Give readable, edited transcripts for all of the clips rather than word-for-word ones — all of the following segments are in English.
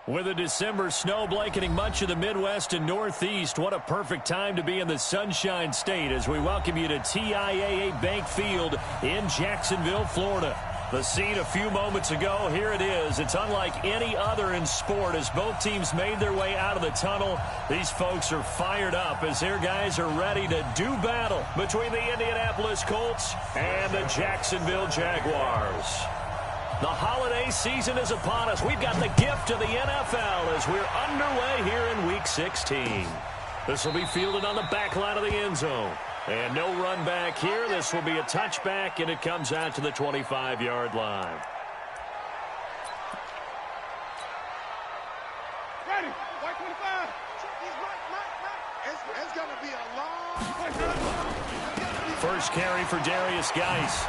With a December snow blanketing much of the Midwest and Northeast, what a perfect time to be in the Sunshine State as we welcome you to TIAA Bank Field in Jacksonville, Florida. The scene a few moments ago, here it is. It's unlike any other in sport as both teams made their way out of the tunnel. These folks are fired up as their guys are ready to do battle between the Indianapolis Colts and the Jacksonville Jaguars. The holiday season is upon us. We've got the gift of the NFL as we're underway here in Week 16. This will be fielded on the back line of the end zone. And no run back here. This will be a touchback, and it comes out to the 25-yard line. Ready, white 25. It's going to be a long... First carry for Darius Geis.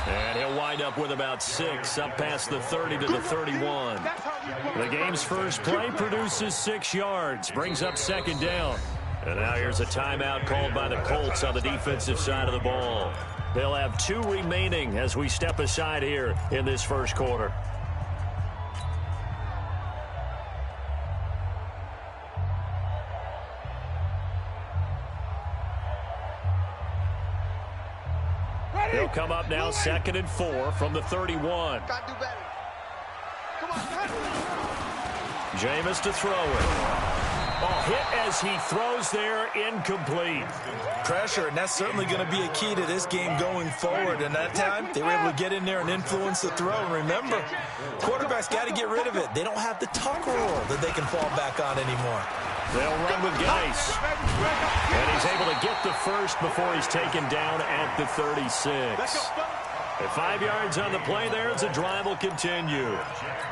And he'll wind up with about 6, up past the 30 to the 31. The game's first play produces 6 yards, brings up second down. And now here's a timeout called by the Colts on the defensive side of the ball. They'll have 2 remaining as we step aside here in this first quarter. He'll come up now, 2nd and 4 from the 31. Got to do better. Come on, Jameis to throw it. Hit as he throws there, incomplete. Pressure, and that's certainly going to be a key to this game going forward. And that time, they were able to get in there and influence the throw. And remember, quarterbacks got to get rid of it. They don't have the tuck rule that they can fall back on anymore. They'll run with Geis. And he's able to get the first before he's taken down at the 36. At 5 yards on the play there as the drive will continue.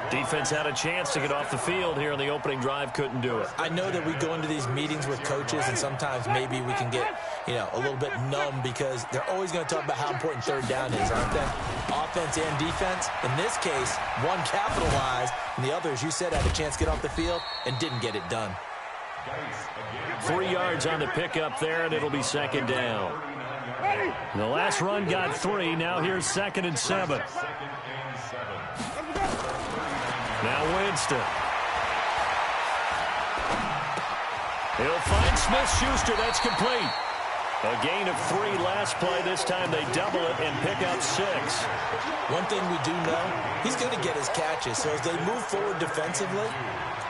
Defense had a chance to get off the field here in the opening drive, couldn't do it. I know that we go into these meetings with coaches, and sometimes maybe we can get, a little bit numb because they're always going to talk about how important third down is, aren't they? Offense and defense. In this case, one capitalized, and the other, as you said, had a chance to get off the field and didn't get it done. 3 yards on the pickup there, and it'll be second down. The last run got 3. Now here's 2nd and 7. Now Winston. He'll find Smith-Schuster. That's complete. A gain of 3 last play. This time they double it and pick up 6. One thing we do know, he's going to get his catches. So as they move forward defensively,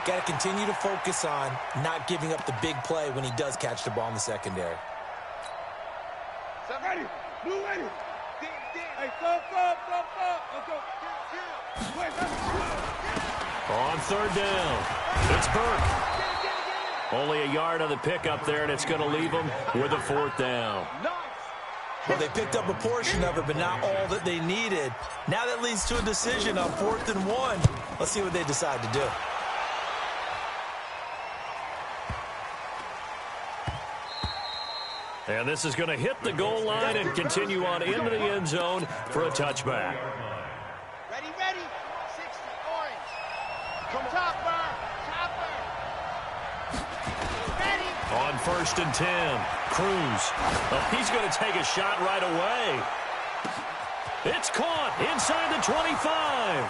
got to continue to focus on not giving up the big play when he does catch the ball in the secondary. Ready, blue ready. Hey, go. On 3rd down, it's Burke. Only a yard on the pickup there, and it's going to leave him with a 4th down. Well, they picked up a portion of it, but not all that they needed. Now that leads to a decision on 4th and 1. Let's see what they decide to do. And this is going to hit the goal line and continue on into the end zone for a touchback. Ready. 60, orange. Come Chopper. Ready. On 1st and 10, Cruz. He's going to take a shot right away. It's caught inside the 25.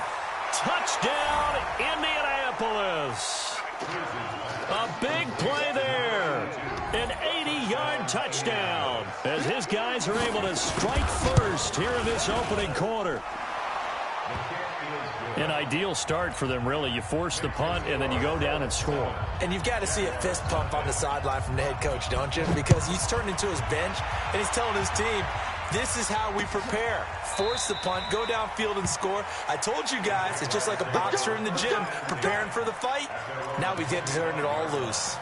Touchdown, Indianapolis. A big play there. An 80-yard touchdown as his guys are able to strike first here in this opening quarter. An ideal start for them, really. You force the punt, and then you go down and score. And you've got to see a fist pump on the sideline from the head coach, don't you? Because he's turned into his bench, and he's telling his team, this is how we prepare. Force the punt, go downfield and score. I told you guys, it's just like a boxer in the gym preparing for the fight. Now we get to turn it all loose.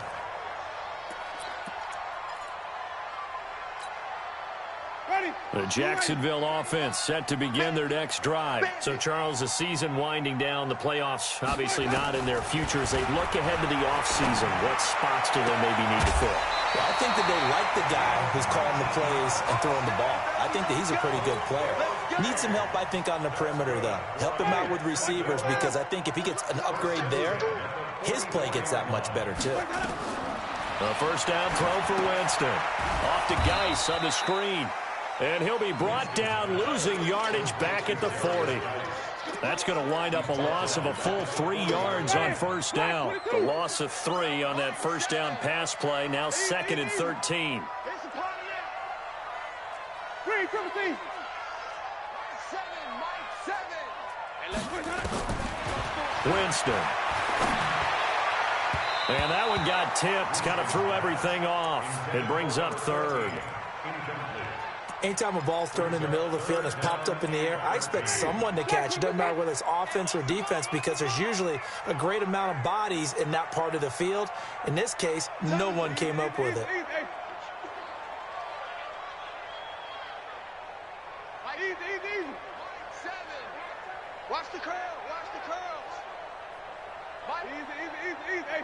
The Jacksonville offense set to begin their next drive. So, Charles, the season winding down, the playoffs obviously not in their future. As they look ahead to the offseason, what spots do they maybe need to fill? Well, I think that they like the guy who's calling the plays and throwing the ball. I think that he's a pretty good player. Needs some help, I think, on the perimeter, though. Help him out with receivers because I think if he gets an upgrade there, his play gets that much better, too. A first down throw for Winston. Off to Geis on the screen. And he'll be brought down, losing yardage back at the 40. That's going to wind up a loss of a full 3 yards on first down. The loss of 3 on that first down pass play. Now 2nd and 13. Winston. And that one got tipped. Kind of threw everything off. It brings up 3rd. Anytime a ball's thrown in the middle of the field and it's popped up in the air, I expect someone to catch. It doesn't matter whether it's offense or defense because there's usually a great amount of bodies in that part of the field. In this case, no one came up with it. Easy. 7. Watch the curl. Easy. Hey.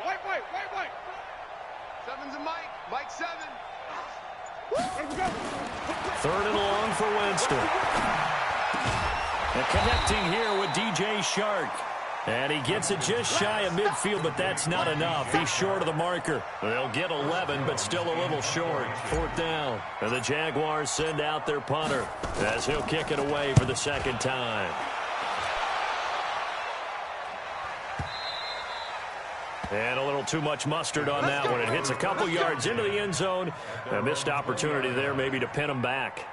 White. 7's a Mike. Mike 7. 3rd and long for Winston. And connecting here with DJ Shark. And he gets it just shy of midfield, but that's not enough. He's short of the marker. They'll get 11, but still a little short. 4th down. And the Jaguars send out their punter as he'll kick it away for the 2nd time. And a little too much mustard on that one. It hits a couple yards into the end zone. A missed opportunity there maybe to pin him back.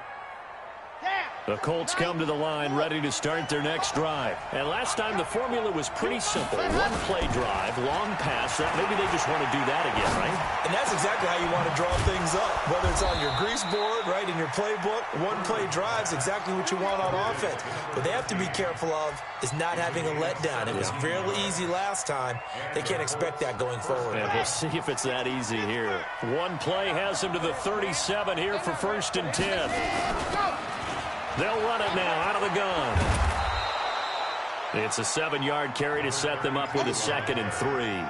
The Colts come to the line ready to start their next drive. And last time the formula was pretty simple. 1-play drive, long pass. Maybe they just want to do that again, right? And that's exactly how you want to draw things up. Whether it's on your grease board, right, in your playbook, 1-play drive's exactly what you want on offense. What they have to be careful of is not having a letdown. It was real easy last time. They can't expect that going forward. And we'll see if it's that easy here. 1 play has him to the 37 here for 1st and 10. They'll run it now out of the gun. It's a 7-yard carry to set them up with a 2nd and 3.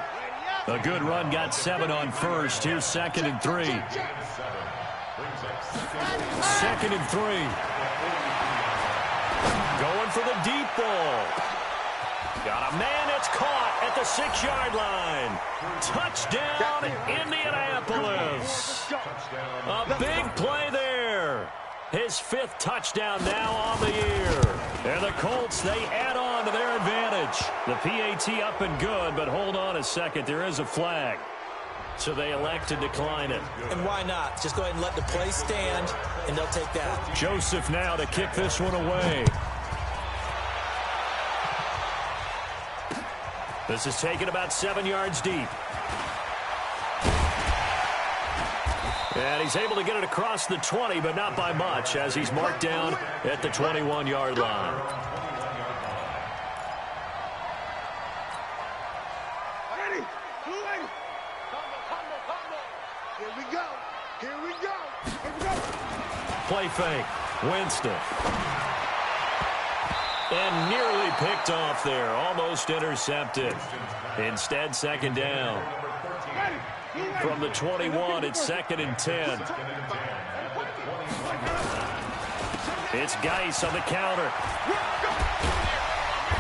A good run got 7 on first. Here's 2nd and 3. 2nd and 3. Going for the deep ball. Got a man that's caught at the 6-yard line. Touchdown, Indianapolis. A big play there. His 5th touchdown now on the year. And the Colts, they add on to their advantage. The PAT up and good, but hold on a second. There is a flag. So they elect to decline it. And why not? Just go ahead and let the play stand, and they'll take that. Joseph now to kick this one away. This is taken about 7 yards deep. And he's able to get it across the 20, but not by much, as he's marked down at the 21-yard line. Ready? Here we go. Play fake. Winston. And nearly picked off there. Almost intercepted. Instead, 2nd down. From the 21, it's 2nd and 10. It's Geis on the counter.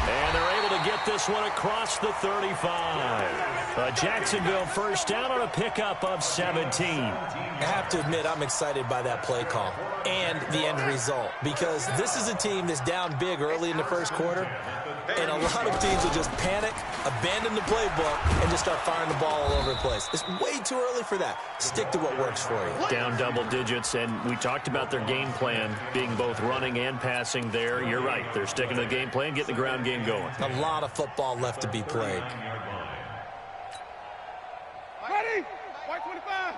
And they're able to get this one across the 35. A Jacksonville first down on a pickup of 17. I have to admit, I'm excited by that play call and the end result, because this is a team that's down big early in the first quarter, and a lot of teams will just panic, abandon the playbook, and just start firing the ball all over the place. It's way too early for that. Stick to what works for you. Down double digits, and we talked about their game plan being both running and passing there. You're right. They're sticking to the game plan, getting the ground game going. A lot of football left to be played. Ready? White 25.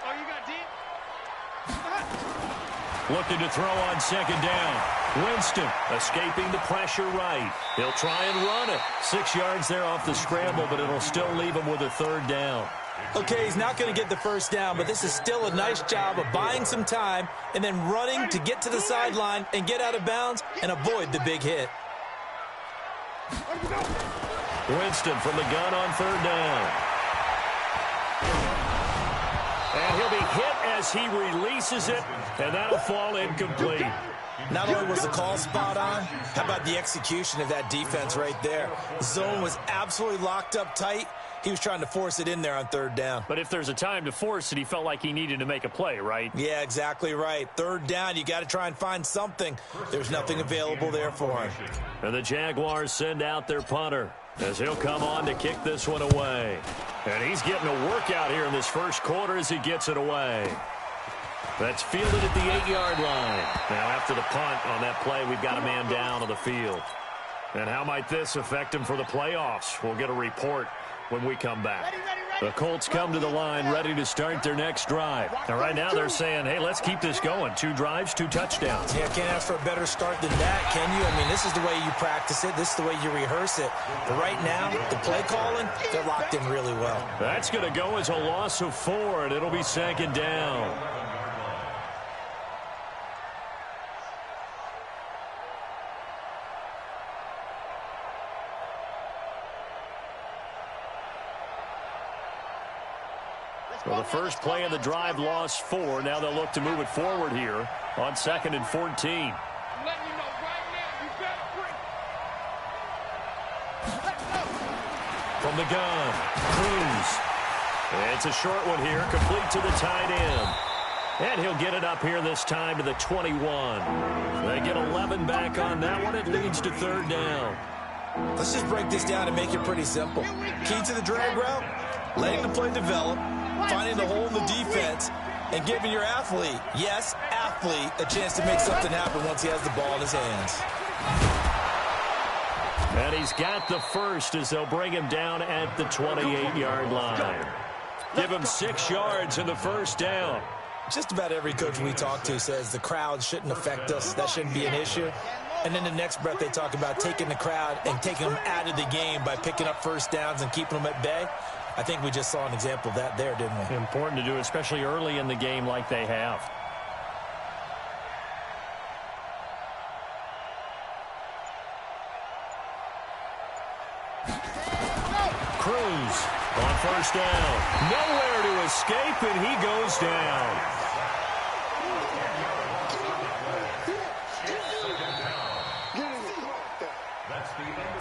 Oh, you got deep? Looking to throw on 2nd down. Winston escaping the pressure right. He'll try and run it. 6 yards there off the scramble, but it'll still leave him with a 3rd down. Okay, he's not going to get the first down, but this is still a nice job of buying some time and then running to get to the sideline and get out of bounds and avoid the big hit. Winston from the gun on 3rd down. And he'll be hit as he releases it, and that'll fall incomplete. Not only was the call spot on, how about the execution of that defense right there? The zone was absolutely locked up tight. He was trying to force it in there on third down. But if there's a time to force it, he felt like he needed to make a play, right? Yeah, exactly right. Third down, you got to try and find something. There's nothing available there for him. And the Jaguars send out their punter as he'll come on to kick this one away. And he's getting a workout here in this first quarter as he gets it away. That's fielded at the 8-yard line. Now after the punt on that play, we've got a man down on the field. And how might this affect him for the playoffs? We'll get a report when we come back. The Colts come to the line ready to start their next drive. And right now they're saying, hey, let's keep this going. 2 drives, 2 touchdowns. Yeah, can't ask for a better start than that, can you? I mean, this is the way you practice it. This is the way you rehearse it. But right now, the play calling, they're locked in really well. That's going to go as a loss of 4, and it'll be 2nd down. Well, the first play of the drive lost 4. Now they'll look to move it forward here on 2nd and 14. From the gun, Cruz. It's a short one here, complete to the tight end. And he'll get it up here this time to the 21. They get 11 back on that one. It leads to 3rd down. Let's just break this down and make it pretty simple. Key to the drag route, letting the play develop, finding the hole in the defense, and giving your athlete, yes, athlete, a chance to make something happen once he has the ball in his hands. And he's got the first as they'll bring him down at the 28-yard line. Give him 6 yards in the first down. Just about every coach we talk to says the crowd shouldn't affect us. That shouldn't be an issue. And then the next breath they talk about taking the crowd and taking them out of the game by picking up first downs and keeping them at bay. I think we just saw an example of that there, didn't we? Important to do, especially early in the game like they have. Cruz on first down. Nowhere to escape, and he goes down.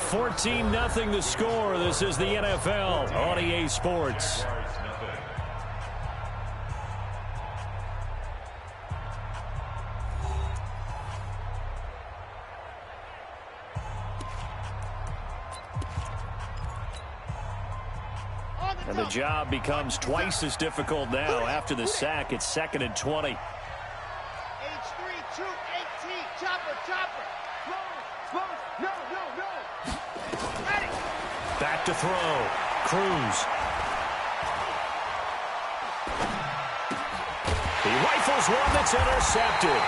14-0 the score. This is the NFL on EA Sports. And the job becomes twice as difficult now. After the sack, it's 2nd and 20. H3, 2, 18, chopper, chopper. Slow, no. Ready. Back to throw. Cruz. He rifles one that's intercepted.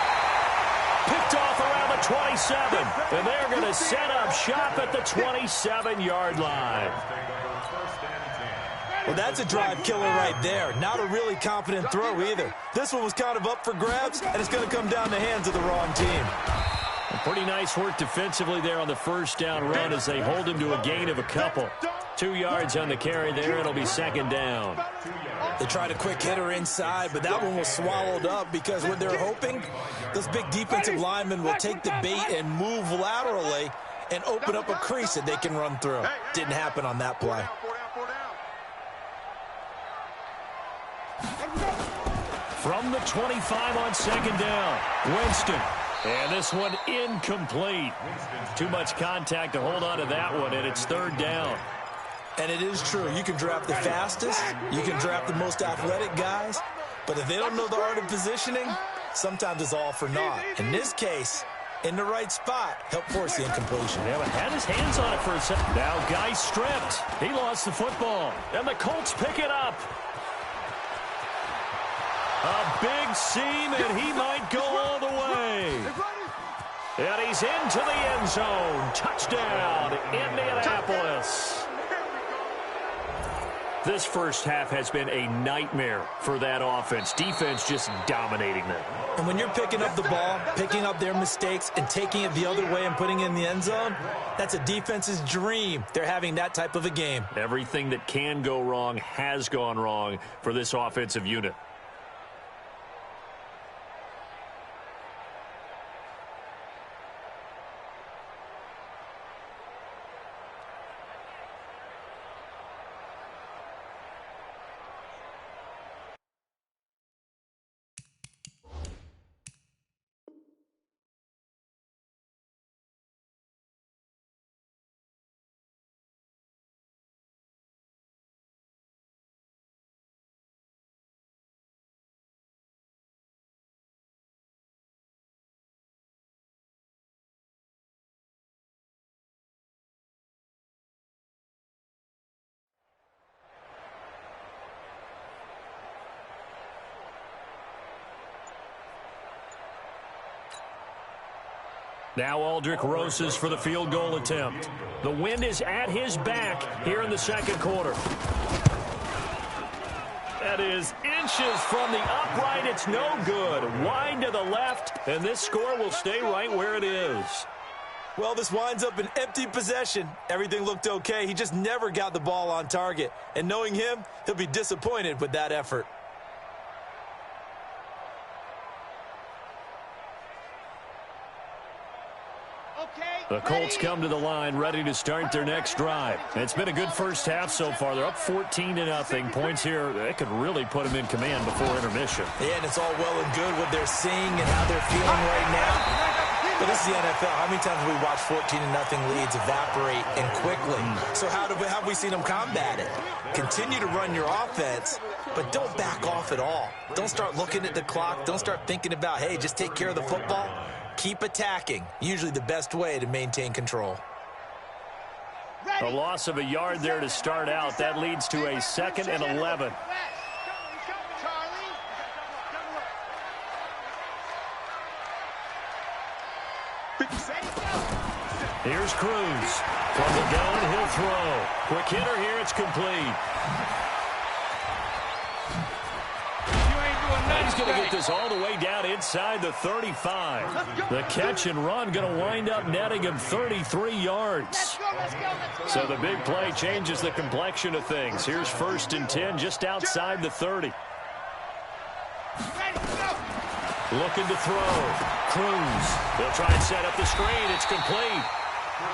Picked off around the 27. And they're going to set up shop at the 27-yard line. Well, that's a drive killer right there. Not a really confident throw either. This one was kind of up for grabs, and it's going to come down the hands of the wrong team. Pretty nice work defensively there on the first down run as they hold him to a gain of a couple. 2 yards on the carry there. It'll be 2nd down. They tried a quick hitter inside, but that one was swallowed up because what they're hoping, those big defensive linemen will take the bait and move laterally and open up a crease that they can run through. Didn't happen on that play. From the 25 on 2nd down, Winston. And this one incomplete. Too much contact to hold on to that one, and it's 3rd down. And it is true. You can draft the fastest. You can draft the most athletic guys. But if they don't know the art of positioning, sometimes it's all for naught. In this case, in the right spot, help force the incompletion. Yeah, but had his hands on it for a second. Now Guy stripped. He lost the football. And the Colts pick it up. A big seam, and he might go all the way. And he's into the end zone. Touchdown, Indianapolis. This first half has been a nightmare for that offense. Defense just dominating them. And when you're picking up the ball, picking up their mistakes, and taking it the other way and putting it in the end zone, that's a defense's dream. They're having that type of a game. Everything that can go wrong has gone wrong for this offensive unit. Now Aldrich Rosas for the field goal attempt. The wind is at his back here in the second quarter. That is inches from the upright. It's no good. Wide to the left, and this score will stay right where it is. Well, this winds up an empty possession. Everything looked okay. He just never got the ball on target. And knowing him, he'll be disappointed with that effort. The Colts come to the line ready to start their next drive. It's been a good first half so far. They're up 14-0. Points here, they could really put them in command before intermission. Yeah, and it's all well and good what they're seeing and how they're feeling right now. But this is the NFL. How many times have we watched 14-0 leads evaporate and quickly? So how have we seen them combat it? Continue to run your offense, but don't back off at all. Don't start looking at the clock. Don't start thinking about, hey, just take care of the football. Keep attacking. Usually the best way to maintain control. A loss of a yard there to start out. That leads to a 2nd and 11. Here's Cruz. From the gun, he'll throw. Quick hitter here, it's complete. He's going to get this all the way down inside the 35. The catch and run going to wind up netting him 33 yards. So the big play changes the complexion of things. Here's 1st and 10 just outside the 30. Looking to throw. Cruz. They'll try and set up the screen. It's complete.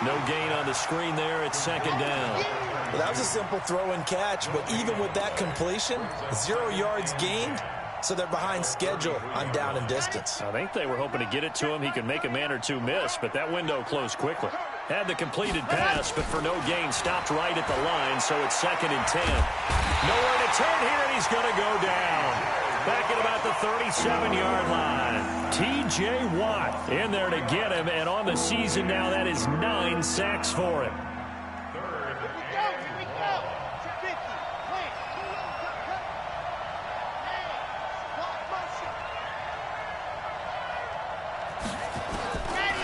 No gain on the screen there. It's 2nd down. Well, that was a simple throw and catch, but even with that completion, 0 yards gained. So they're behind schedule on down and distance. I think they were hoping to get it to him. He could make a man or two miss, but that window closed quickly. Had the completed pass, but for no gain, stopped right at the line, so it's 2nd and 10. Nowhere to turn here, and he's going to go down. Back at about the 37-yard line. T.J. Watt in there to get him, and on the season now, that is 9 sacks for him.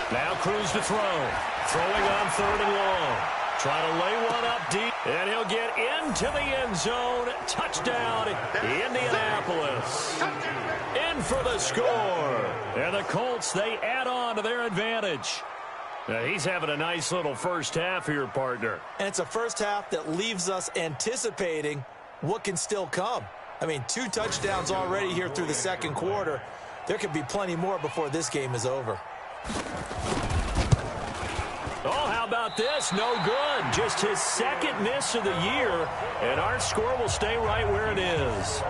Now Cruz to throw. Throwing on 3rd and long. Trying to lay one up deep. And he'll get into the end zone. Touchdown, Indianapolis. In for the score. And the Colts, they add on to their advantage. Now he's having a nice little first half here, partner. And it's a first half that leaves us anticipating what can still come. I mean, 2 touchdowns already here through the second quarter. There could be plenty more before this game is over. Oh, how about this? No good. Just his 2nd miss of the year, and our score will stay right where it is.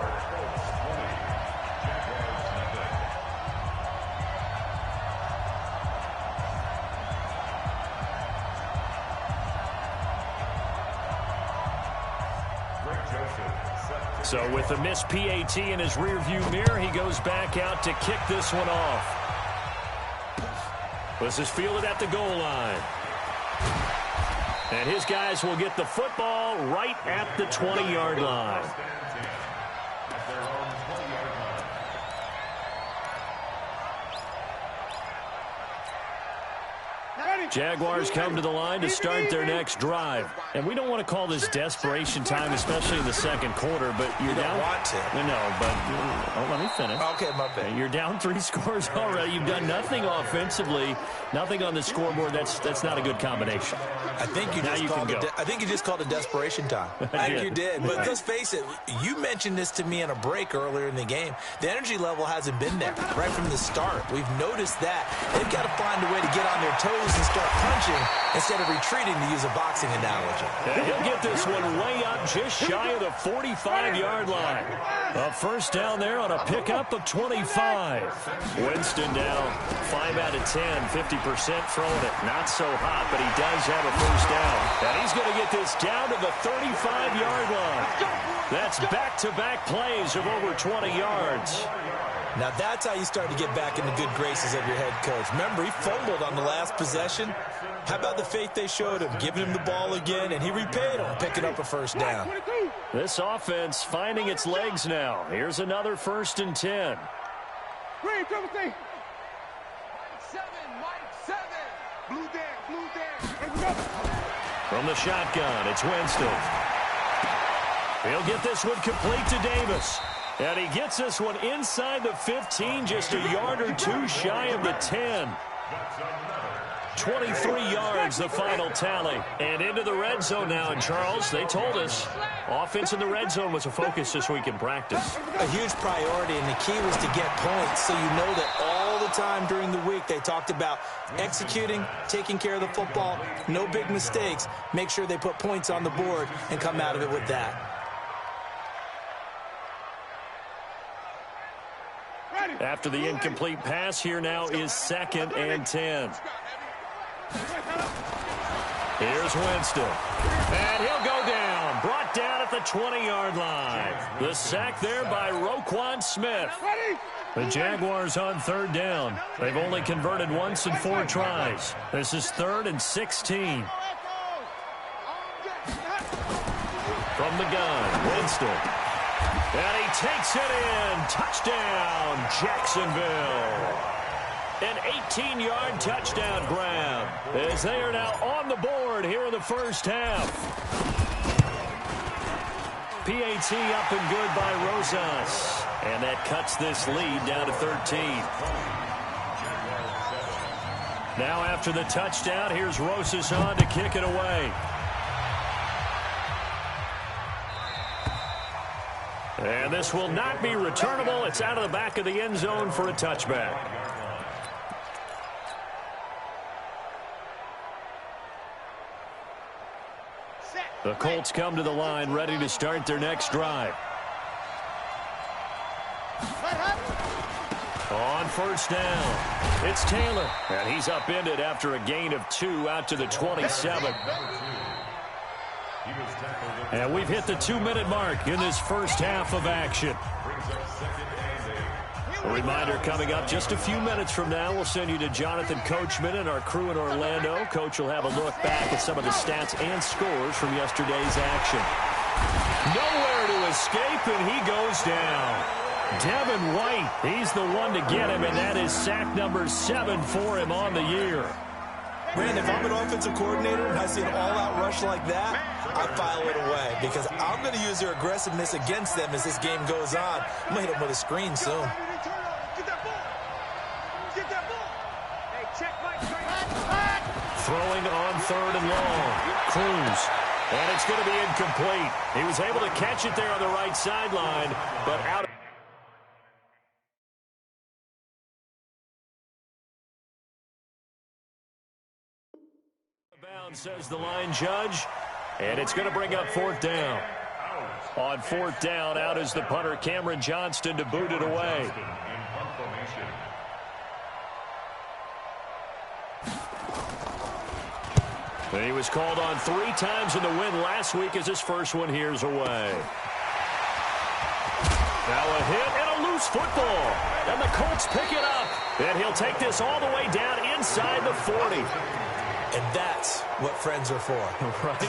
So with the missed PAT in his rearview mirror, he goes back out to kick this one off. This is fielded at the goal line. And his guys will get the football right at the 20-yard line. Jaguars come to the line to start their next drive. And we don't want to call this desperation time, especially in the second quarter, but you're down. You don't want to. No, but let me finish. Okay, my bad. You're down 3 scores already. You've done nothing offensively, nothing on the scoreboard. That's not a good combination. I think you just called it desperation time. I think you did. But let's face it, you mentioned this to me in a break earlier in the game. The energy level hasn't been there right from the start. We've noticed that. They've got to find a way to get on their toes and start punching instead of retreating, to use a boxing analogy. And he'll get this one way up just shy of the 45-yard line. A first down there on a pickup of 25. Winston down 5 out of 10, 50% throwing it. Not so hot, but he does have a first down. And he's going to get this down to the 35-yard line. That's back-to-back plays of over 20 yards. Now that's how you start to get back in the good graces of your head coach. Remember, he fumbled on the last possession. How about the faith they showed him, giving him the ball again, and he repaid him, picking up a first down. This offense finding its legs now. Here's another 1st and 10. Green, 7, Mike 7. From the shotgun, it's Winston. He'll get this one complete to Davis. And he gets this one inside the 15, just a yard or two shy of the 10. 23 yards, the final tally. And into the red zone now. And, Charles, they told us offense in the red zone was a focus this week in practice. A huge priority, and the key was to get points. So you know that all the time during the week they talked about executing, taking care of the football, no big mistakes. Make sure they put points on the board and come out of it with that. After the incomplete pass, here now is 2nd and 10. Here's Winston. And he'll go down. Brought down at the 20-yard line. The sack there by Roquan Smith. The Jaguars on 3rd down. They've only converted once in 4 tries. This is 3rd and 16. From the gun, Winston. And he takes it in. Touchdown, Jacksonville. An 18-yard touchdown grab as they are now on the board here in the first half. PAT up and good by Rosas. And that cuts this lead down to 13. Now after the touchdown, here's Rosas on to kick it away. And this will not be returnable. It's out of the back of the end zone for a touchback. The Colts come to the line, ready to start their next drive. On 1st down, it's Taylor. And he's upended after a gain of 2 out to the 27. And we've hit the 2-minute mark in this first half of action. A reminder coming up just a few minutes from now, we'll send you to Jonathan Coachman and our crew in Orlando. Coach will have a look back at some of the stats and scores from yesterday's action. Nowhere to escape, and he goes down. Devin White, he's the one to get him, and that is sack number 7 for him on the year. Brandon, if I'm an offensive coordinator and I see an all-out rush like that, I file it away because I'm going to use their aggressiveness against them as this game goes on. I'm going to hit them with a screen soon. Throwing on 3rd and long. Cruz. And it's going to be incomplete. He was able to catch it there on the right sideline, but out of bounds, says the line judge. And it's going to bring up 4th down. On 4th down, out is the punter, Cameron Johnston, to boot it away. He was called on 3 times in the win last week as his first one here's away. Now a hit and a loose football. And the Colts pick it up. And he'll take this all the way down inside the 40. And that's what friends are for. Right.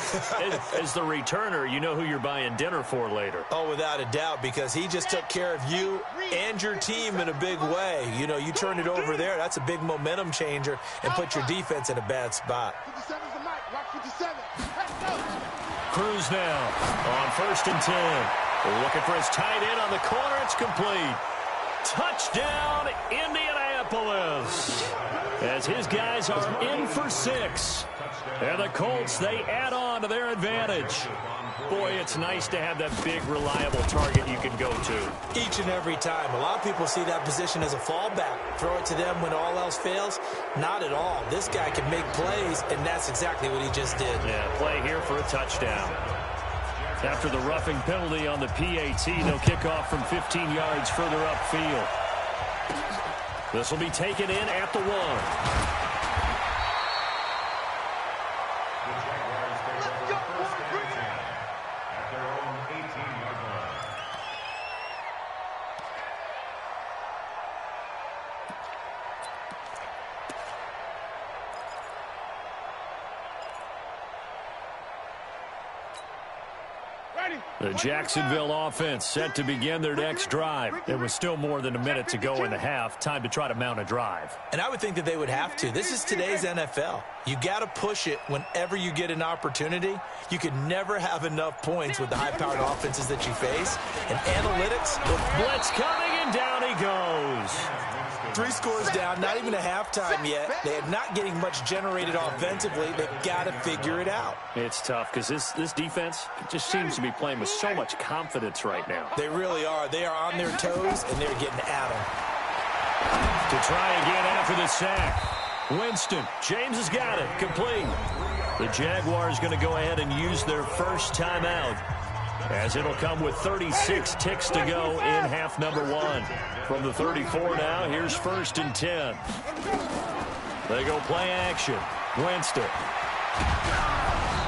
As the returner, you know who you're buying dinner for later. Oh, without a doubt, because he just took care of you and your team in a big way. You know, you turn it over there, that's a big momentum changer and put your defense in a bad spot. Cruz now on 1st and 10. Looking for his tight end on the corner. It's complete. Touchdown, Indianapolis. As his guys are in for 6. And the Colts, they add on to their advantage. Boy, it's nice to have that big, reliable target you can go to. Each and every time. A lot of people see that position as a fallback. Throw it to them when all else fails. Not at all. This guy can make plays, and that's exactly what he just did. Yeah, play here for a touchdown. After the roughing penalty on the PAT, they'll kick off from 15 yards further upfield. This will be taken in at the 1. Ready? The Jacksonville offense set to begin their next drive. There was still more than a minute to go in the half. Time to try to mount a drive. And I would think that they would have to. This is today's NFL. You got to push it whenever you get an opportunity. You could never have enough points with the high-powered offenses that you face. And analytics, the blitz coming, and down he goes. 3 scores down, not even a halftime yet. They are not getting much generated offensively. They've got to figure it out. It's tough because this defense just seems to be playing with so much confidence right now. They really are. They are on their toes, and they're getting at them. To try again after the sack. Winston. James has got it. Complete. The Jaguars going to go ahead and use their first timeout, as it'll come with 36 ticks to go in half number 1. From the 34 now, here's 1st and 10. They go play action. Winston.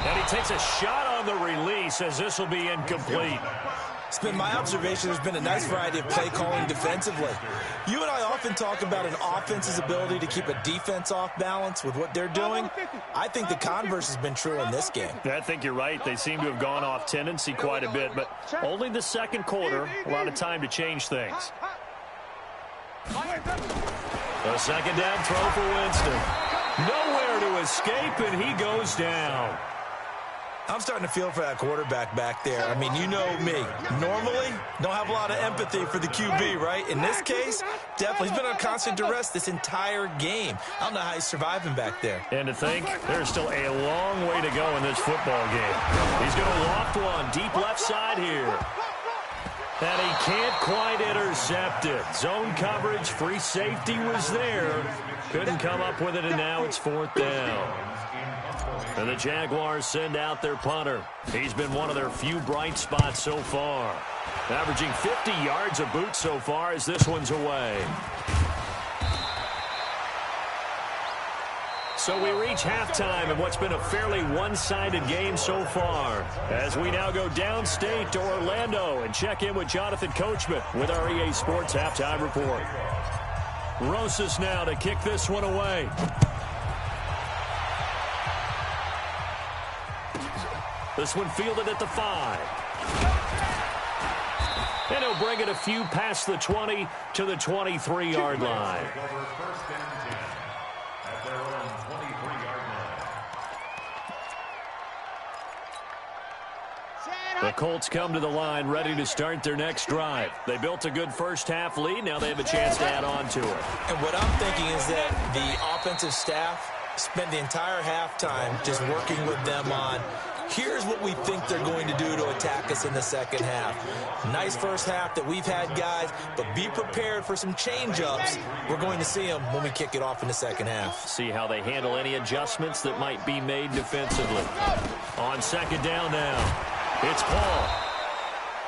And he takes a shot on the release, as this will be incomplete. It's been my observation there's been a nice variety of play calling defensively. You and I often talk about an offense's ability to keep a defense off balance with what they're doing. I think the converse has been true in this game. I think you're right. They seem to have gone off tendency quite a bit, but only the second quarter, a lot of time to change things. A second down throw for Winston. Nowhere to escape, and he goes down. I'm starting to feel for that quarterback back there. I mean, you know me. Normally, don't have a lot of empathy for the QB, right? In this case, definitely. He's been on constant duress this entire game. I don't know how he's surviving back there. And to think, there's still a long way to go in this football game. He's going to loft one deep left side here. And he can't quite intercept it. Zone coverage, free safety was there. Couldn't come up with it, and now it's 4th down. And the Jaguars send out their punter. He's been one of their few bright spots so far. Averaging 50 yards a boot so far as this one's away. So we reach halftime in what's been a fairly one-sided game so far, as we now go downstate to Orlando and check in with Jonathan Coachman with our EA Sports Halftime Report. Rosas now to kick this one away. This one fielded at the 5. And he'll bring it a few past the 20 to the 23-yard line. The Colts come to the line ready to start their next drive. They built a good first-half lead. Now they have a chance to add on to it. And what I'm thinking is that the offensive staff spent the entire halftime just working with them on, here's what we think they're going to do to attack us in the second half. Nice first half that we've had, guys, but be prepared for some change-ups. We're going to see them when we kick it off in the second half. See how they handle any adjustments that might be made defensively. On second down now, it's Paul.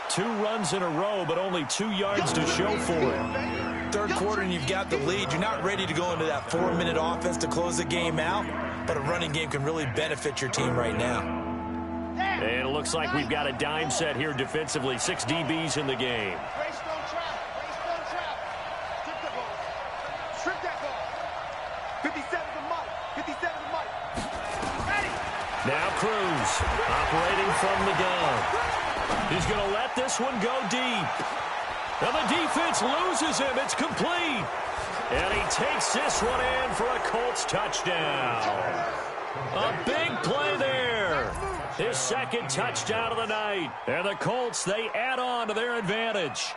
2 runs in a row, but only 2 yards to show for it. Third quarter, and you've got the lead. You're not ready to go into that 4-minute offense to close the game out, but a running game can really benefit your team right now. And it looks like we've got a dime set here defensively. 6 DBs in the game. Strip that ball. 57's the mic. 57's the mic. Now Cruz operating from the gun. He's going to let this one go deep. Now the defense loses him. It's complete. And he takes this one in for a Colts touchdown. A big play there. His second touchdown of the night. And the Colts, they add on to their advantage.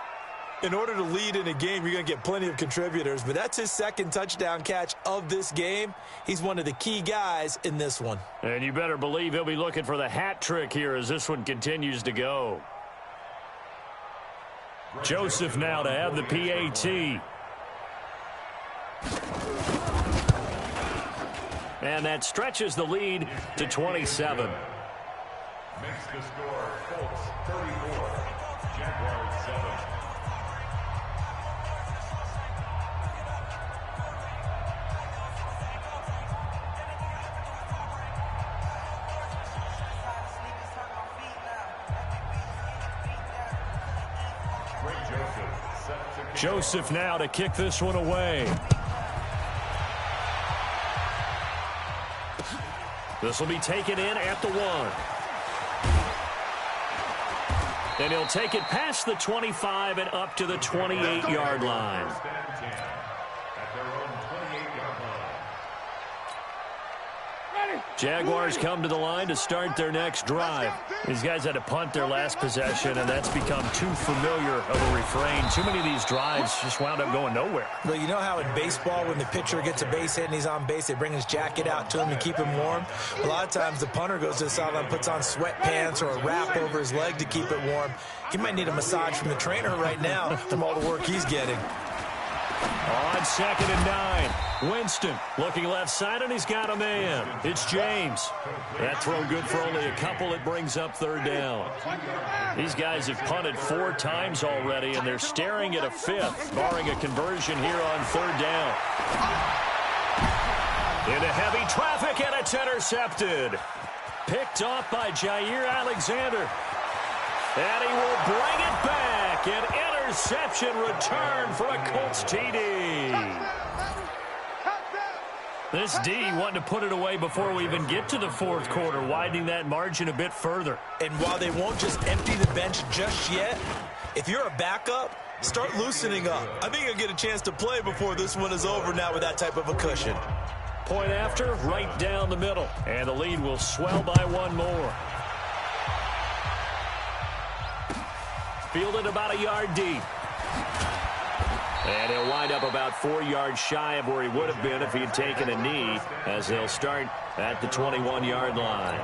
In order to lead in a game, you're going to get plenty of contributors, but that's his second touchdown catch of this game. He's one of the key guys in this one. And you better believe he'll be looking for the hat trick here as this one continues to go. Joseph now to have the PAT. And that stretches the lead to 27. Makes the score Colts 34, Jaguars 7. Joseph now to kick this one away. This will be taken in at the 1. And he'll take it past the 25 and up to the 28-yard line. Jaguars come to the line to start their next drive. These guys had to punt their last possession, and that's become too familiar of a refrain. Too many of these drives just wound up going nowhere. Well, you know how in baseball, when the pitcher gets a base hit and he's on base, they bring his jacket out to him to keep him warm? A lot of times the punter goes to the sideline, puts on sweatpants or a wrap over his leg to keep it warm. He might need a massage from the trainer right now from all the work he's getting. On 2nd and 9, Winston looking left side, and he's got a man. It's James. That throw good for only a couple. It brings up 3rd down. These guys have punted 4 times already, and they're staring at a 5th, barring a conversion here on 3rd down. Into heavy traffic, and it's intercepted. Picked off by Jair Alexander. And he will bring it back. An interception return for a Colts TD. This D wanting to put it away before we even get to the 4th quarter, widening that margin a bit further. And while they won't just empty the bench just yet, if you're a backup, start loosening up. I think you'll get a chance to play before this one is over now with that type of a cushion. Point after, right down the middle. And the lead will swell by 1 more. Fielded about a yard deep. And he'll wind up about 4 yards shy of where he would have been if he had taken a knee, as they'll start at the 21-yard line.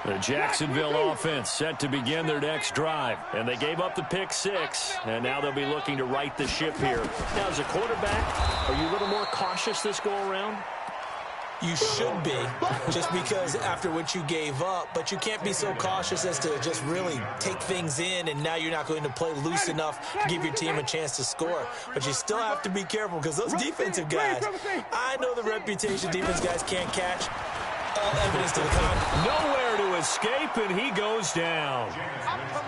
The Jacksonville offense set to begin their next drive. And they gave up the pick 6, and now they'll be looking to right the ship here. Now, as a quarterback, are you a little more cautious this go-around? You should be, just because after what you gave up, but you can't be so cautious as to just really take things in, and now you're not going to play loose enough to give your team a chance to score. But you still have to be careful, because those defensive guys, I know the reputation defense guys can't catch. All evidence to the contrary. Nowhere to escape, and he goes down.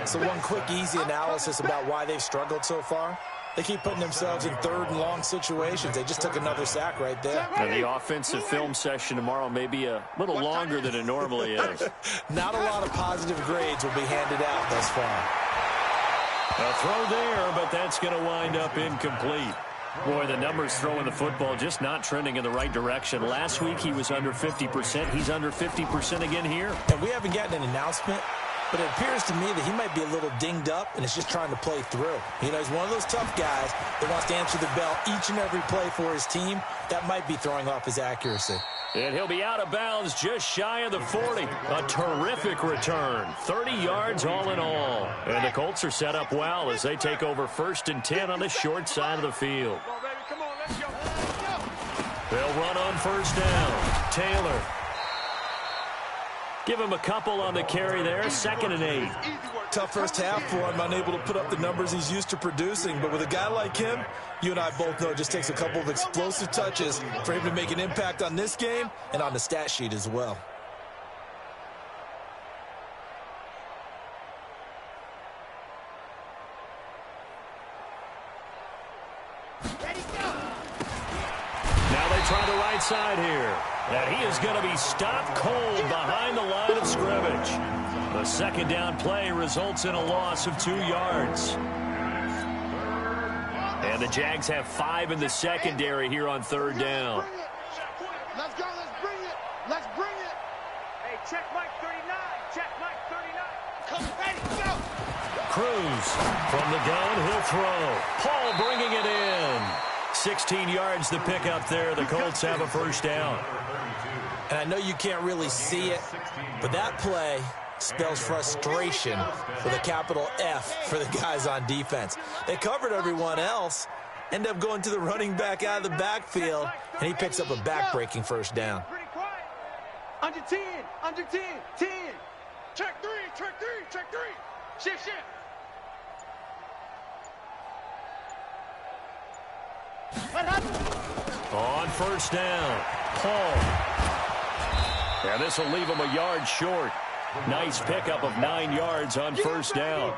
So one quick, easy analysis about why they've struggled so far. They keep putting themselves in 3rd and long situations. They just took another sack right there. And the offensive film session tomorrow may be a little longer than it normally is. Not a lot of positive grades will be handed out thus far. A throw there, but that's going to wind up incomplete. Boy, the numbers throwing the football just not trending in the right direction. Last week he was under 50%. He's under 50% again here. And we haven't gotten an announcement, but it appears to me that he might be a little dinged up and is just trying to play through. You know, he's one of those tough guys that wants to answer the bell each and every play for his team. That might be throwing off his accuracy. And he'll be out of bounds just shy of the 40. A terrific return. 30 yards all in all. And the Colts are set up well as they take over 1st and 10 on the short side of the field. They'll run on 1st down. Taylor. Give him a couple on the carry there. 2nd and 8. Tough first half for him, unable to put up the numbers he's used to producing. But with a guy like him, you and I both know it just takes a couple of explosive touches for him to make an impact on this game and on the stat sheet as well. Now they try the right side here. And he is going to be stopped cold behind the line of scrimmage. The 2nd down play results in a loss of 2 yards. And the Jags have 5 in the secondary here on 3rd down. Let's go, let's bring it. Let's bring it. Hey, check Mike 39. Check Mike 39. Come ready, go. Cruz from the gun, he'll throw. Paul bringing it in. 16 yards the pickup there. The Colts have a 1st down. And I know you can't really see it, but that play spells frustration with a capital F for the guys on defense. They covered everyone else, end up going to the running back out of the backfield, and he picks up a back-breaking 1st down. Pretty quiet. Under 10. Under 10. 10. Check 3, check 3, check 3. Shift, shift. What happened? On 1st down, Paul. And this will leave him a yard short. Nice pickup of 9 yards on 1st down.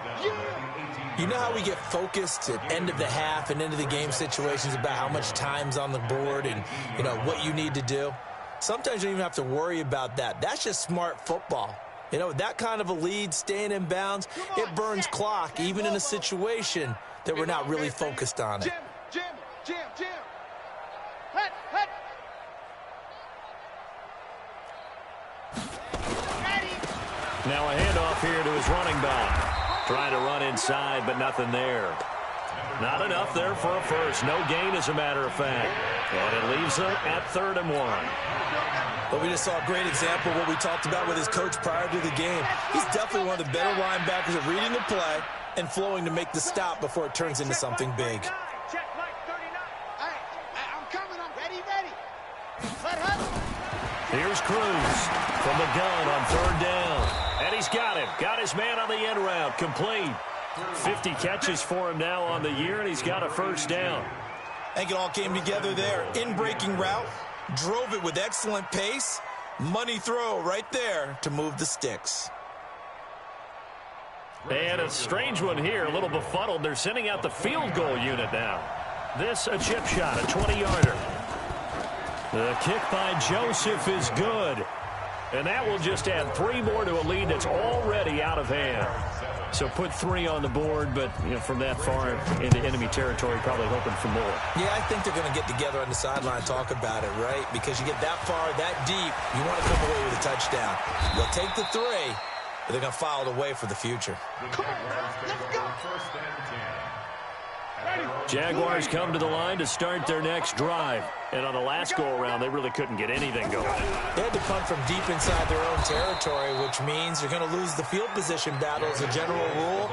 You know how we get focused at end of the half and into the game situations about how much time's on the board and, you know, what you need to do? Sometimes you don't even have to worry about that. That's just smart football. You know, with that kind of a lead, staying in bounds, it burns clock, even in a situation that we're not really focused on it. Jim. Hut. Now a handoff here to his running back. Trying to run inside, but nothing there. Not enough there for a first. No gain, as a matter of fact. And it leaves them at 3rd and 1. But we just saw a great example of what we talked about with his coach prior to the game. He's definitely one of the better linebackers at reading the play and flowing to make the stop before it turns into something big. Check Mike 39. Hey, I'm coming. I'm ready. Here's Cruz from the gun on 3rd down. And he's got him. Got his man on the end route. Complete. 50 catches for him now on the year, and he's got a 1st down. I think it all came together there. In-breaking route. Drove it with excellent pace. Money throw right there to move the sticks. And a strange one here, a little befuddled. They're sending out the field goal unit now. This a chip shot, a 20-yarder. The kick by Joseph is good. And that will just add 3 more to a lead that's already out of hand. So put 3 on the board, but from that far into enemy territory, probably hoping for more. Yeah, I think they're going to get together on the sideline and talk about it, right? Because you get that far, that deep, you want to come away with a touchdown. They'll take the 3, but they're going to file it away for the future. Come on, let's go. Jaguars come to the line to start their next drive. And on the last go-around, they really couldn't get anything going. They had to punt from deep inside their own territory, which means you're going to lose the field position battle as a general rule.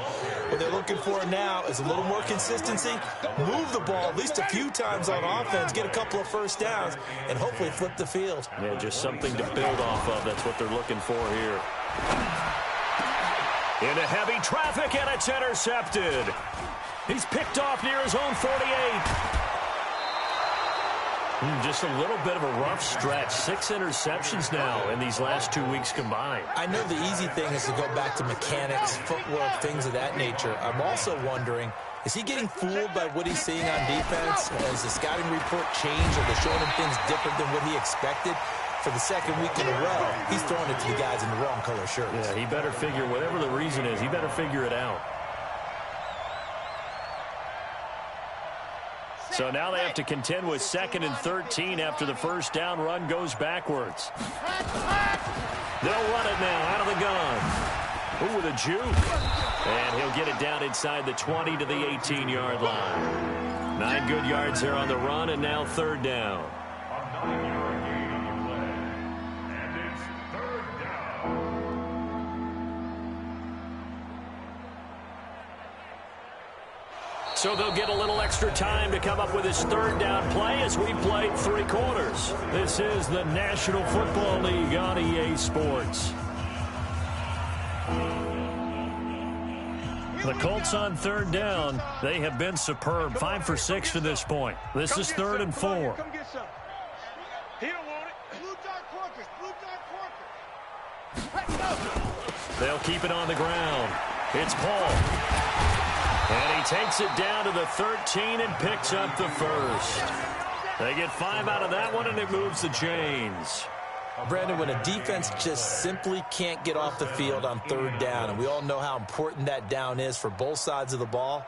What they're looking for now is a little more consistency, move the ball at least a few times on offense, get a couple of 1st downs, and hopefully flip the field. Yeah, just something to build off of. That's what they're looking for here. Into heavy traffic, and it's intercepted. He's picked off near his own 48. Just a little bit of a rough stretch. 6 interceptions now in these last 2 weeks combined. I know the easy thing is to go back to mechanics, footwork, things of that nature. I'm also wondering, is he getting fooled by what he's seeing on defense? Has the scouting report changed? Are they showing him things different than what he expected? For the 2nd week in a row, he's throwing it to the guys in the wrong color shirts. Yeah, he better figure, whatever the reason is, he better figure it out. So now they have to contend with 2nd and 13 after the 1st down run goes backwards. They'll run it now out of the gun. Ooh, with a juke. And he'll get it down inside the 20 to the 18-yard line. 9 good yards there on the run, and now 3rd down. A 9-yard gain on the play. And it's 3rd down. So they'll get a little extra time to come up with his 3rd down play as we played 3 quarters. This is the National Football League on EA Sports. The Colts on 3rd down. They have been superb. 5 for 6 to this point. This is 3rd and 4. Come get some. He don't want it. Blue dart Porkers. They'll keep it on the ground. It's Paul. And he takes it down to the 13 and picks up the 1st. They get 5 out of that one, and it moves the chains. Brandon, when a defense just simply can't get off the field on 3rd down, and we all know how important that down is for both sides of the ball,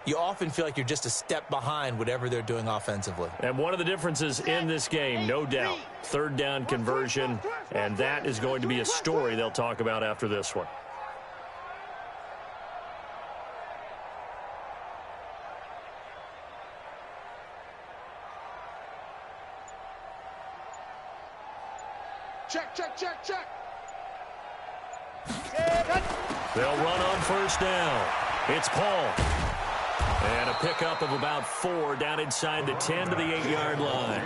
you often feel like you're just a step behind whatever they're doing offensively. And one of the differences in this game, no doubt, 3rd down conversion, and that is going to be a story they'll talk about after this one. Check. They'll run on 1st down. It's Paul. And a pickup of about 4 down inside the 10 to the 8-yard line.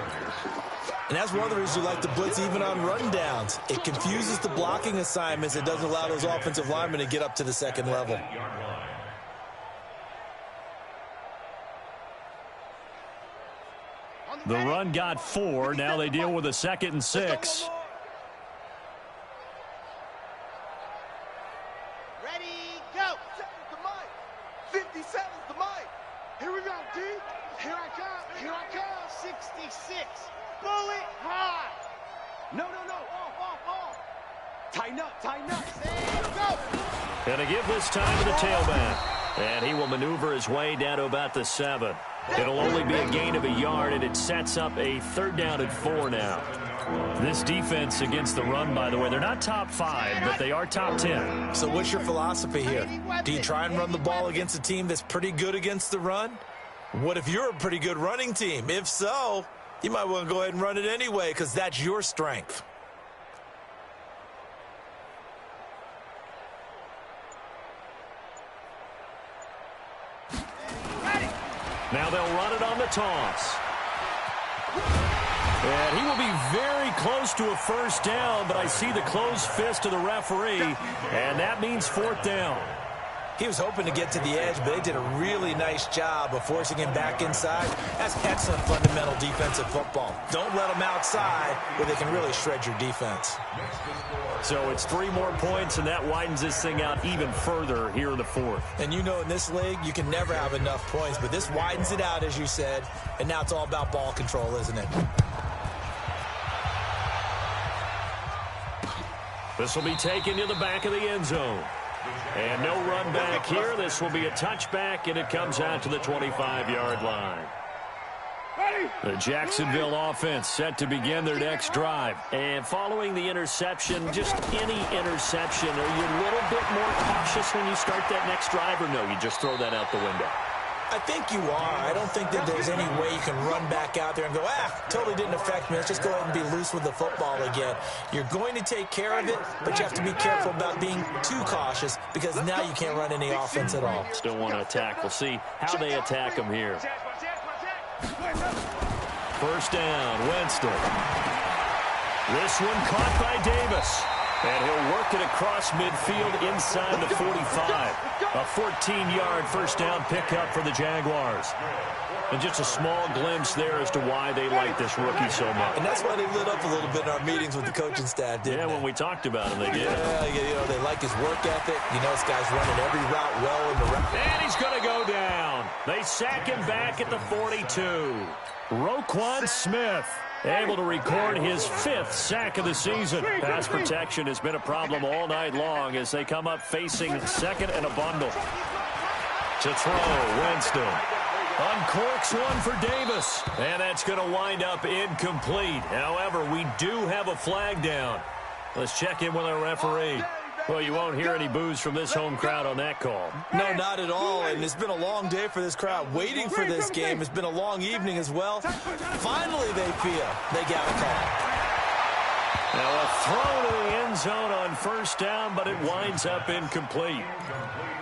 And that's one of the reasons you like to blitz even on run downs. It confuses the blocking assignments. It doesn't allow those offensive linemen to get up to the 2nd level. The run got 4. Now they deal with a 2nd and 6. Ready, go. 57's the mic. Here we go, D. Here I come. 66. Bullet high. No. Off. Tighten up, tighten up. Going to give this time to the tailback. And he will maneuver his way down to about the 7. It'll only be a gain of a yard, and it sets up a 3rd down and 4 now. This defense against the run, by the way, they're not top 5, but they are top 10. So what's your philosophy here? Do you try and run the ball against a team that's pretty good against the run? What if you're a pretty good running team? If so, you might want to go ahead and run it anyway because that's your strength. Now they'll run it on the toss. And he will be very close to a 1st down, but I see the closed fist of the referee, and that means 4th down. He was hoping to get to the edge, but they did a really nice job of forcing him back inside. That's excellent fundamental defensive football. Don't let them outside where they can really shred your defense. So it's 3 more points, and that widens this thing out even further here in the 4th. And you know in this league, you can never have enough points, but this widens it out, as you said, and now it's all about ball control, isn't it? This will be taken to the back of the end zone. And no run back here. This will be a touchback, and it comes out to the 25-yard line. The Jacksonville offense set to begin their next drive. And following the interception, just any interception, are you a little bit more cautious when you start that next drive, or no, you just throw that out the window? I think you are. I don't think that there's any way you can run back out there and go, totally didn't affect me. Let's just go ahead and be loose with the football again. You're going to take care of it, but you have to be careful about being too cautious because now you can't run any offense at all. Still want to attack. We'll see how they attack them here. 1st down, Winston. This one caught by Davis. And he'll work it across midfield inside the 45. A 14-yard 1st down pickup for the Jaguars. And just a small glimpse there as to why they like this rookie so much. And that's why they lit up a little bit in our meetings with the coaching staff, didn't they? When we talked about him, they did. Yeah, you know, they like his work ethic. You know, this guy's running every route well in the route. And he's going to go down. They sack him back at the 42. Roquan Smith able to record his 5th sack of the season. Pass protection has been a problem all night long as they come up facing 2nd and a bundle. To throw, Winston. Uncorks one for Davis. And that's going to wind up incomplete. However, we do have a flag down. Let's check in with our referee. Well, you won't hear any boos from this home crowd on that call. No, not at all. And it's been a long day for this crowd waiting for this game. It's been a long evening as well. Finally, they feel they got a call. Now a throw to the end zone on 1st down, but it winds up incomplete.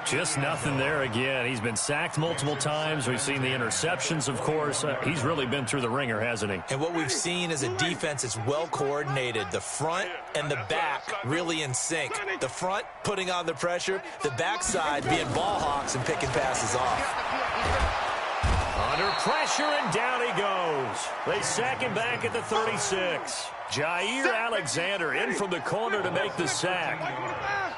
Just nothing there again. He's been sacked multiple times. We've seen the interceptions, of course. He's really been through the ringer, hasn't he? And what we've seen is a defense that's well coordinated. The front and the back really in sync. The front putting on the pressure. The backside being ball hawks and picking passes off. Under pressure, and down he goes. They sack him back at the 36. Jair Alexander in from the corner to make the sack.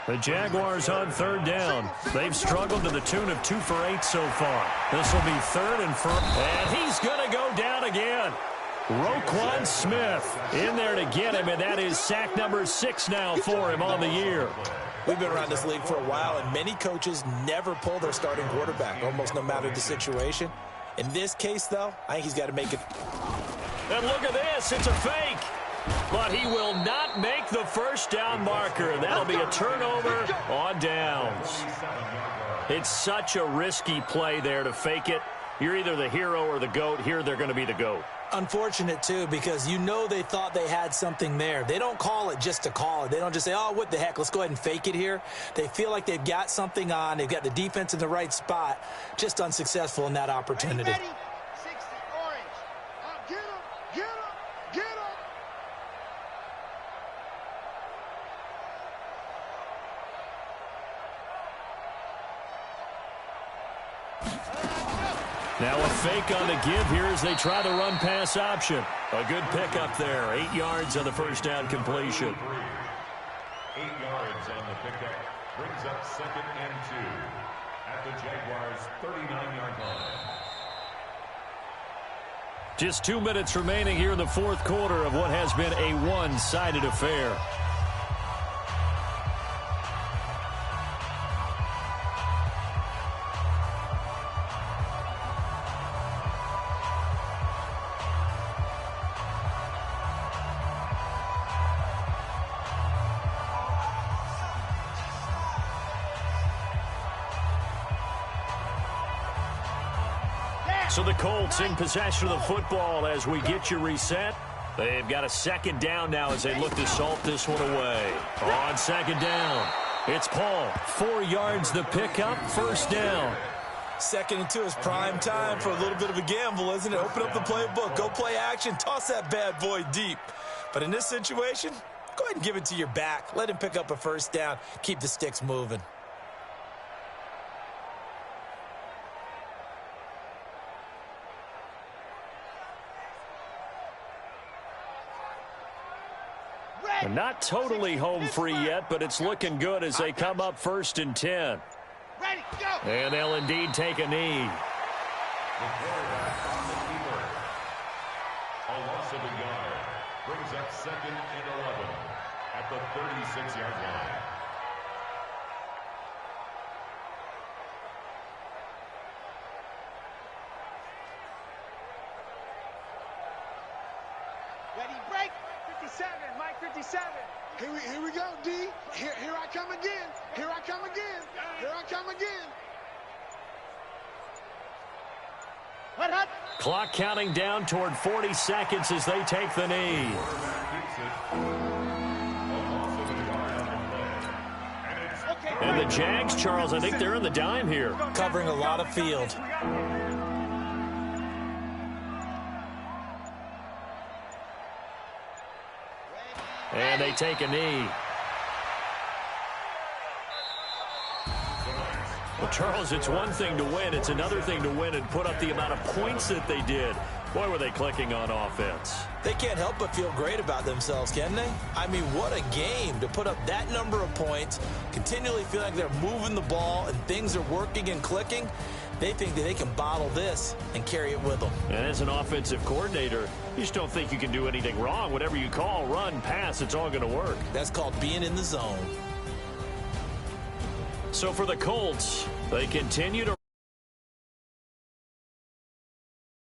The Jaguars on 3rd down. They've struggled to the tune of 2 for 8 so far. This will be 3rd and 4. And he's going to go down again. Roquan Smith in there to get him, and that is sack number 6 now for him on the year. We've been around this league for a while, and many coaches never pull their starting quarterback, almost no matter the situation. In this case, though, I think he's got to make it. And look at this. It's a fake. But he will not make the 1st down marker. That'll be a turnover on downs. It's such a risky play there to fake it. You're either the hero or the GOAT. Here they're going to be the GOAT. Unfortunate, too, because you know they thought they had something there. They don't call it just to call it. They don't just say, oh, what the heck, let's go ahead and fake it here. They feel like they've got something on. They've got the defense in the right spot. Just unsuccessful in that opportunity. Ready? 60, orange. Get him, get him, get him. Now a fake on the give here as they try the run-pass option. A good pickup there. 8 yards on the 1st down completion. 8 yards on the pickup brings up 2nd and 2 at the Jaguars' 39-yard line. Just 2 minutes remaining here in the 4th quarter of what has been a one-sided affair. So the Colts in possession of the football as we get you reset. They've got a second down now as they look to salt this one away. On second down, it's Paul. 4 yards the pickup, first down. 2nd and 2 is prime time for a little bit of a gamble, isn't it? Open up the playbook, go play action, toss that bad boy deep. But in this situation, go ahead and give it to your back. Let him pick up a first down. Keep the sticks moving. Not totally home free yet, but it's looking good as they come up 1st and 10. Ready, go. And they'll indeed take a knee. The quarterback on the keeper. A loss of a yard. Brings up 2nd and 11 at the 36-yard line. Ready, break. 57, Mike 57. Here we go, D. Here I come again. Here I come again. Here I come again. Hut. Clock counting down toward 40 seconds as they take the knee. And the Jags, Charles, I think they're in the dime here. Covering a lot of field. And they take a knee. Well, Charles, it's one thing to win. It's another thing to win and put up the amount of points that they did. Boy, were they clicking on offense. They can't help but feel great about themselves, can they? I mean, what a game to put up that number of points, continually feel like they're moving the ball and things are working and clicking. They think that they can bottle this and carry it with them. And as an offensive coordinator, you just don't think you can do anything wrong. Whatever you call, run, pass, it's all going to work. That's called being in the zone. So for the Colts, they continue to